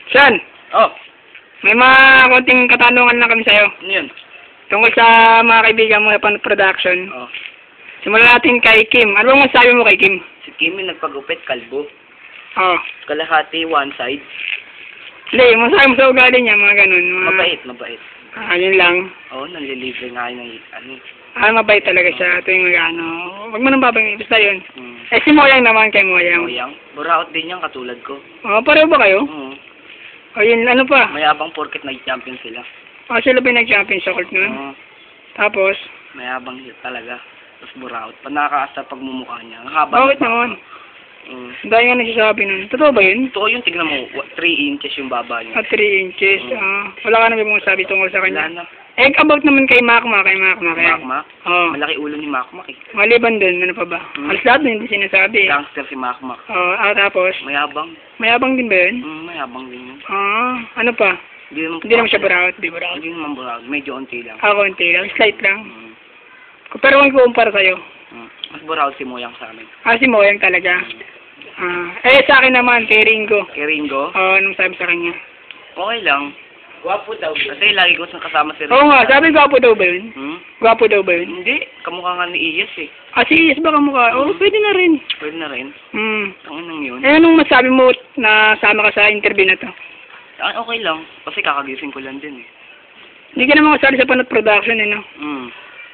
Sean, Oh, may mga konting katanungan lang kami sa'yo. ano yun? Tungkol sa mga kaibigan mo na production. Oh, Simulan natin kay Kim. Ano bang masabi mo kay Kim? si Kimi nagpagupit, kalbo. Oh. Kalahati, one side. Hindi, masabi mo sa ugali niya, mga ganun. Mga... Mabait, mabait. Yun lang. Oo, nanlilibre nga yun ng ano. Mabait talaga siya tuwing mag-ano. Huwag mo nang babangin. Basta yun. Hmm. Si Moyang naman kay Moyang. Moyang. Buraot din yan, katulad ko. Pareho ba kayo? Oo. Yun, ano pa? Mayabang porket nag-champion sila. Sila ba yung nag-champion sa court nun? Oo. Tapos? Mayabang talaga. Tapos buraot. Panakaas sa pagmumukha niya. Ang haba. Bakit naman? Mm. Dahil nga nagsasabi nun. Totoo ba yun? Totoo yun, tignan mo. 3 inches yung baba niya. 3 inches. Wala ka na may sabi tungkol sa Wala kanya. na. About naman kay Makmak. Makmak. Oo. Malaki ulo ni Makmak eh. Maliban dun, ano pa ba? Alas lahat na hindi sinasabi. Gangster si Makmak. Tapos? Mayabang. Mayabang din ba yun? Mayabang din yun. Ano pa? Hindi naman siya buraot. Hindi naman buraot. Medyo onti lang. Konti lang. Slight lang. Mm. Pero kung ikukumpara sa'yo? Mas buraot si Moyang sa amin. Si Moyang talaga. Sa akin naman, kay Ringo. Kay Ringo? Anong sabi sa kanya? Okay lang. Gwapo daw. Kasi lagi ko kasama si Ringo. Oo nga, sabi gwapo daw ba yun? Gwapo daw ba yun? Hindi. Kamukha nga ni Iyas eh. Si Iyas ba kamukha? Pwede na rin. Pwede na rin. Tangan yun. Anong masabi mo na sama ka sa interview na to? Okay lang. Kasi kakagising ko lang din eh. Hindi ka naman kasali sa Panot Production no?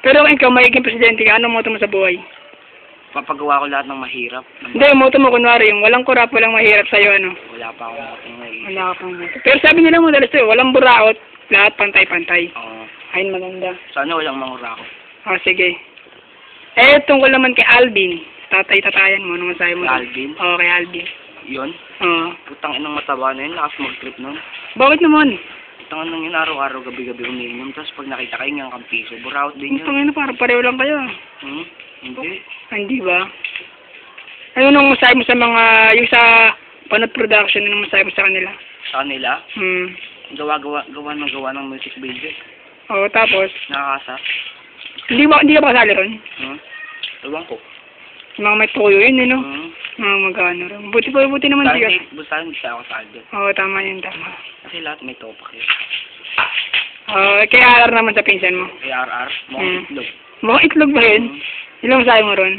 Pero kung ikaw magiging presidente ka, anong moto mo sa buhay? Papagawa ko lahat ng mahirap. Hindi, yung moto mo kunwari, yung walang kurap, walang mahirap sa'yo, ano? Wala pa akong moto ngayon. Wala ka pang moto. Pero sabi nila mo dalas sa'yo, walang buraot, lahat pantay-pantay. Oo. Ayun, maganda. Sana walang mangura ko. Sige. Tungkol naman kay Alvin. Tatay-tatayan mo, ano masabi mo? Kay Alvin? Oo, kay Alvin. Yun? Oo. Putang inang mataba na yun, lakas mag-trip nun. Bakit naman? Tangan nang yun, araw-araw, gabi-gabi umiinom. Tapos pag nakita kayo ng kampiso, buraot din yun. Tangina, parang pareho lang kayo. Hindi. Hindi ba? Ano nung masabi mo sa mga, yung sa Panot Production, anong masabi mo sa kanila? Sa kanila? Gawa ng music video. Oo, tapos? Nakakasa. Hindi ka ba kasali ron? Ewan ko. Yung mga may tuyo yun, no? Mga magano ron. Buti naman siya. Basta hindi siya ako kasali. Oo, tama yun, tama. Kasi lahat may topak yun. Kay RR naman sa pinsan mo. Kay RR, mukhang itlog. Mukhang itlog ba yun? Ilang masabi mo ron?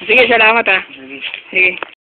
Sige, salamat Sige. Sige.